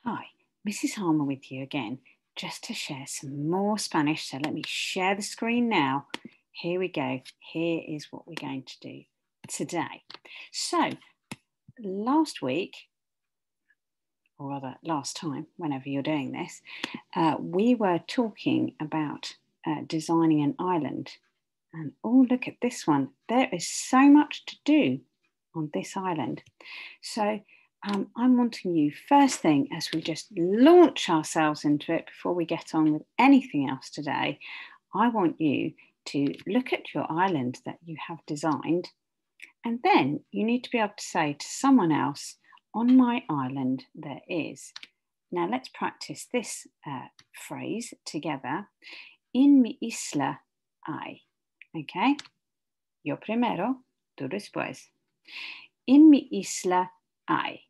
Hi, Mrs. Harmer with you again, just to share some more Spanish. So let me share the screen now. Here we go. Here is what we're going to do today. So last week, or rather last time, whenever you're doing this, we were talking about designing an island. And oh, look at this one. There is so much to do on this island. So I'm wanting you, first thing, as we just launch ourselves into it before we get on with anything else today, I want you to look at your island that you have designed, and then you need to be able to say to someone else, on my island there is. Now let's practice this phrase together. En mi isla hay. Okay? Yo primero, tú después. En mi isla hay.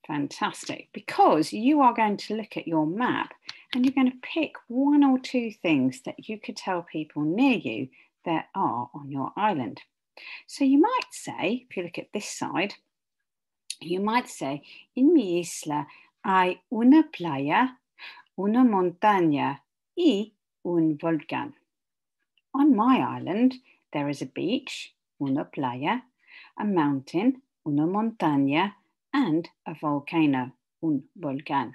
Fantastic, because you are going to look at your map and you're going to pick one or two things that you could tell people near you there are on your island. So you might say, if you look at this side, you might say, en mi isla hay una playa, una montaña y un volcán. On my island, there is a beach, una playa, a mountain, una montaña, and a volcano, un volcán.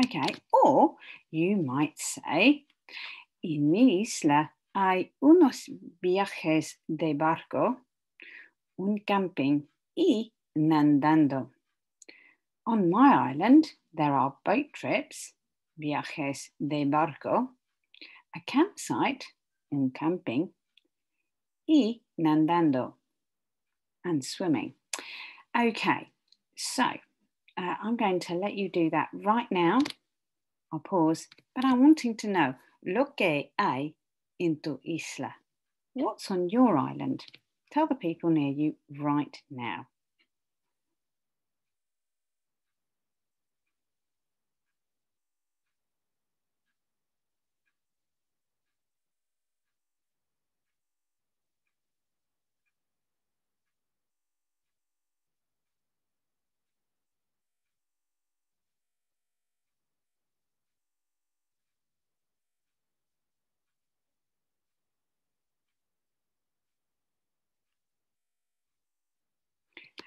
Okay, or you might say, en mi isla hay unos viajes de barco, un camping y nadando. On my island, there are boat trips, viajes de barco, a campsite, un camping, y nadando, and swimming. Okay, so I'm going to let you do that right now. I'll pause, but I'm wanting to know, lo que hay en tu isla? What's on your island? Tell the people near you right now.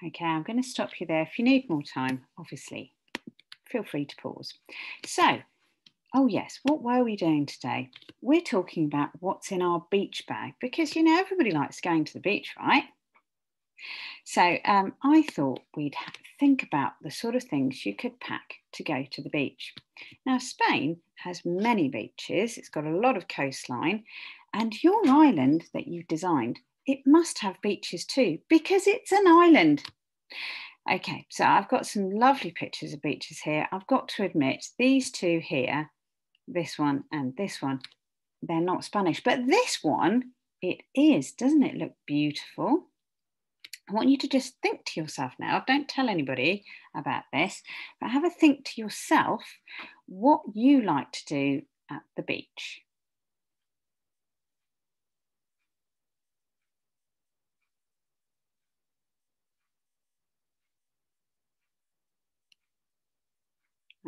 Okay, I'm going to stop you there. If you need more time, obviously, feel free to pause. So, oh yes, what were we doing today? We're talking about what's in our beach bag because, you know, everybody likes going to the beach, right? So I thought we'd think about the sort of things you could pack to go to the beach. Now, Spain has many beaches. It's got a lot of coastline, and your island that you've designed, it must have beaches too because it's an island. Okay, so I've got some lovely pictures of beaches here. I've got to admit, these two here, this one and this one, they're not Spanish, but this one, it is. Doesn't it look beautiful? I want you to just think to yourself now, don't tell anybody about this, but have a think to yourself what you like to do at the beach.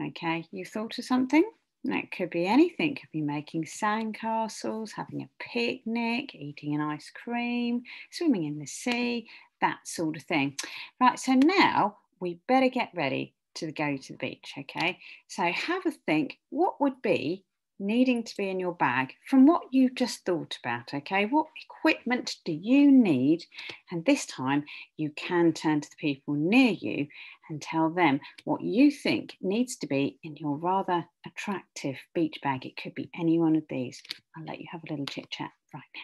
Okay, you thought of something? That could be anything. It could be making sandcastles, having a picnic, eating an ice cream, swimming in the sea, that sort of thing. Right, so now we better get ready to go to the beach, okay? So have a think, what would be needing to be in your bag from what you've just thought about, okay? What equipment do you need? And this time you can turn to the people near you and tell them what you think needs to be in your rather attractive beach bag. It could be any one of these. I'll let you have a little chit chat right now.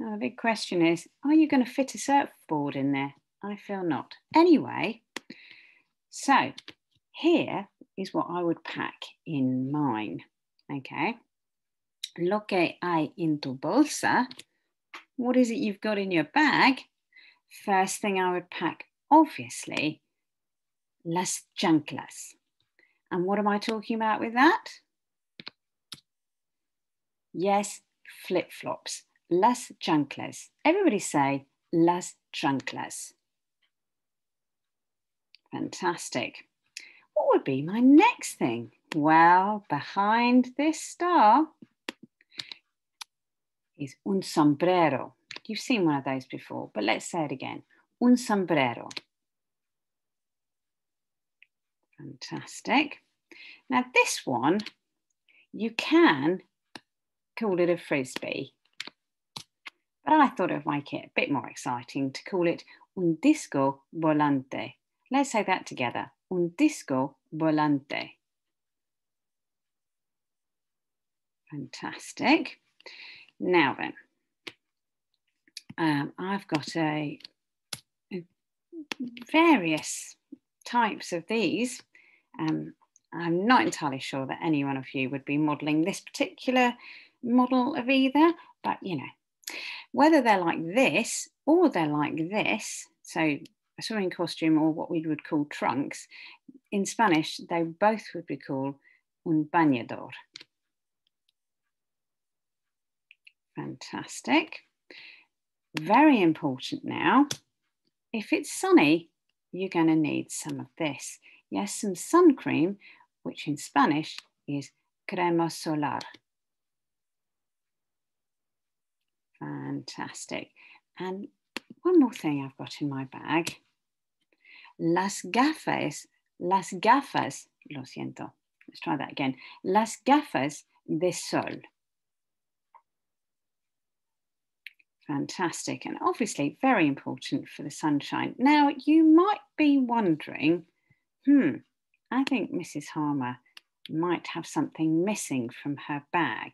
Now, the big question is, are you going to fit a surfboard in there? I feel not. Anyway, so here is what I would pack in mine, okay? Lo que hay en tu bolsa. What is it you've got in your bag? First thing I would pack, obviously, las chanclas. And what am I talking about with that? Yes, flip-flops. Las chanclas. Everybody say las chanclas. Fantastic. What would be my next thing? Well, behind this star is un sombrero. You've seen one of those before, but let's say it again. Un sombrero. Fantastic. Now this one, you can call it a frisbee, but I thought I'd make it a bit more exciting to call it un disco volante. Let's say that together. Un disco volante. Fantastic. Now then, I've got various types of these. I'm not entirely sure that any one of you would be modelling this particular model of either, but you know, whether they're like this or they're like this, so a swimming costume or what we would call trunks, in Spanish, they both would be called un bañador. Fantastic. Very important now. If it's sunny, you're going to need some of this. Yes, some sun cream, which in Spanish is crema solar. Fantastic. And one more thing I've got in my bag. Las gafas, lo siento. Let's try that again. Las gafas de sol. Fantastic, and obviously very important for the sunshine. Now, you might be wondering, I think Mrs. Harmer might have something missing from her bag.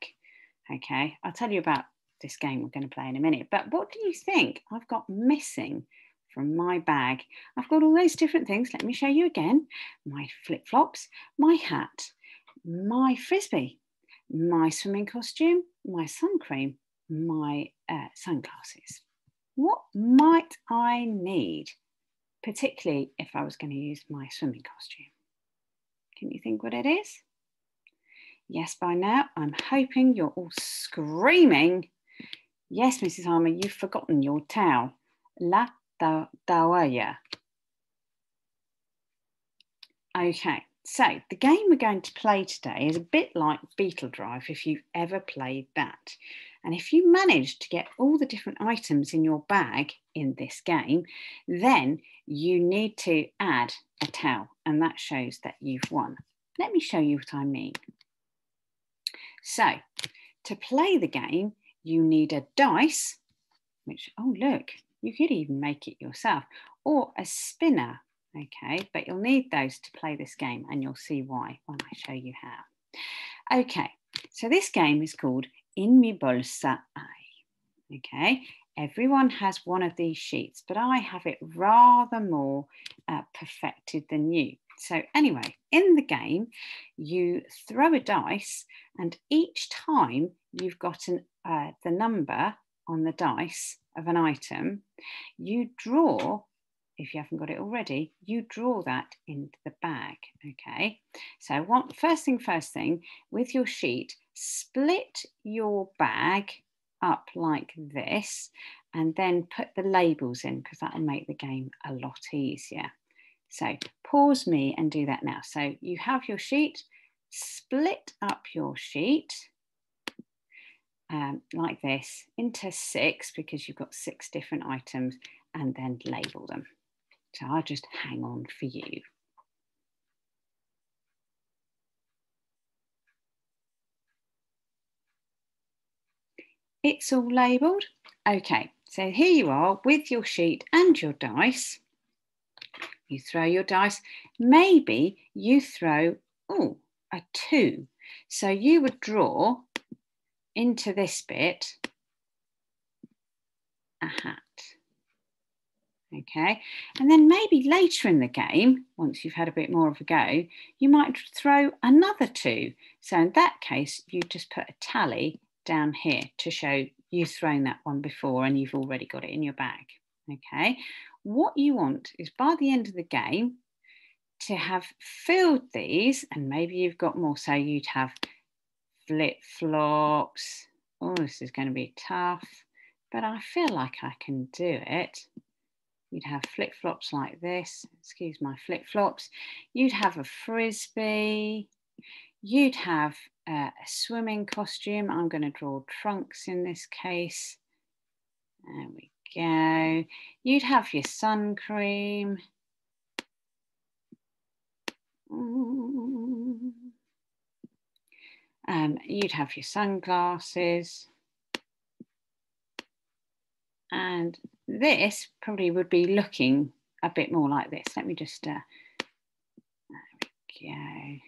Okay, I'll tell you about this game we're going to play in a minute, but what do you think I've got missing from my bag? I've got all those different things. Let me show you again. My flip-flops, my hat, my frisbee, my swimming costume, my sun cream, my sunglasses. What might I need, particularly if I was going to use my swimming costume? Can you think what it is? Yes, by now I'm hoping you're all screaming. Yes, Mrs. Harmer, you've forgotten your towel. La toalla. Okay, so the game we're going to play today is a bit like Beetle Drive, if you've ever played that. And if you manage to get all the different items in your bag in this game, then you need to add a towel, and that shows that you've won. Let me show you what I mean. So, to play the game, you need a dice, which, oh look, you could even make it yourself, or a spinner, okay? But you'll need those to play this game, and you'll see why when I show you how. Okay, so this game is called In mi bolsa hay, okay? Everyone has one of these sheets, but I have it rather more perfected than you. So anyway, in the game, you throw a dice, and each time you've got the number on the dice of an item, you draw, if you haven't got it already, you draw that into the bag, okay? So first thing, with your sheet, split your bag up like this, and then put the labels in, because that'll make the game a lot easier. So pause me and do that now. So you have your sheet, split up your sheet like this into 6, because you've got 6 different items, and then label them. So I'll just hang on for you. It's all labelled. Okay, so here you are with your sheet and your dice. You throw your dice. Maybe you throw, a 2. So you would draw into this bit a hat. Okay, and then maybe later in the game, once you've had a bit more of a go, you might throw another 2. So in that case, you just put a tally down here to show you've thrown that one before and you've already got it in your bag. Okay, what you want is by the end of the game to have filled these, and maybe you've got more, so you'd have flip-flops. Oh, this is going to be tough, but I feel like I can do it. You'd have flip-flops like this. Excuse my flip-flops. You'd have a frisbee. You'd have a swimming costume. I'm going to draw trunks in this case. There we go. You'd have your sun cream. You'd have your sunglasses. And this probably would be looking a bit more like this. Let me just, there we go.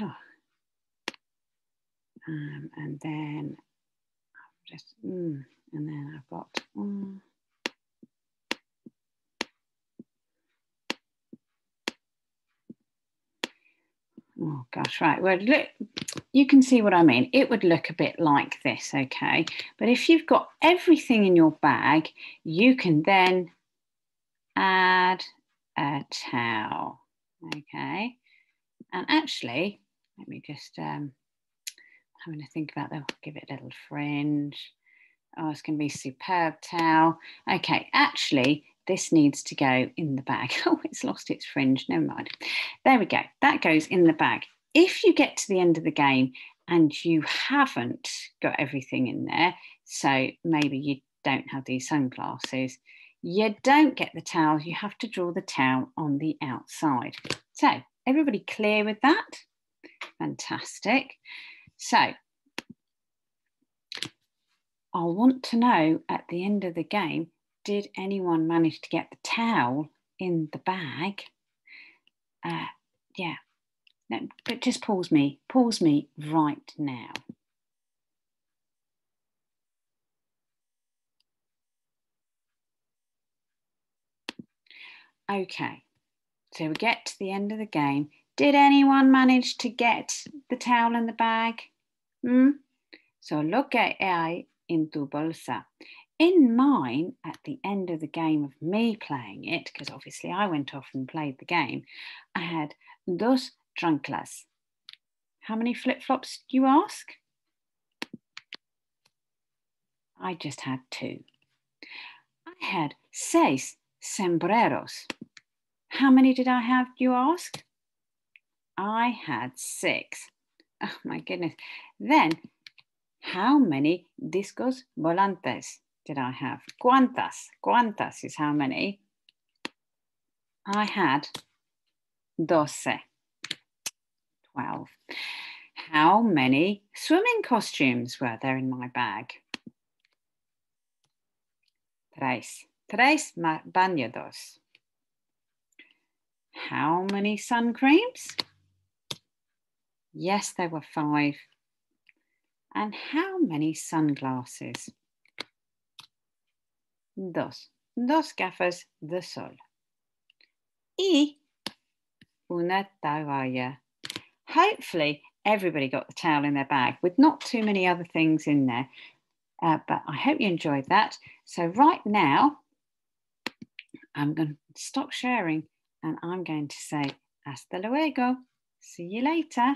Oh. And then I've just, and then I've got, oh gosh, right. Well, look, you can see what I mean. It would look a bit like this, okay? But if you've got everything in your bag, you can then add a towel, okay? And actually, let me just, having to think about that, I'll give it a little fringe. Oh, it's going to be superb towel. Okay, actually, this needs to go in the bag. Oh, it's lost its fringe. Never mind. There we go. That goes in the bag. If you get to the end of the game and you haven't got everything in there, so maybe you don't have these sunglasses, you don't get the towel. You have to draw the towel on the outside. So, everybody clear with that? Fantastic. So, I'll want to know at the end of the game, did anyone manage to get the towel in the bag? Yeah, no, but just pause me right now. Okay, so we get to the end of the game. Did anyone manage to get the towel in the bag? So lo que hay en tu bolsa. In mine, at the end of the game of me playing it, because obviously I went off and played the game, I had dos chanclas. How many flip-flops do you ask? I just had 2. I had 6 sombreros. How many did I have, do you ask? I had 6. Oh my goodness. Then, how many discos volantes did I have? ¿Cuántas? ¿Cuántas is how many? I had 12. How many swimming costumes were there in my bag? 3. 3 bañados. How many sun creams? Yes, there were 5. And how many sunglasses? 2. 2 gafas de sol. Y una toalla. Hopefully, everybody got the towel in their bag with not too many other things in there. But I hope you enjoyed that. So right now, I'm going to stop sharing and I'm going to say hasta luego. See you later.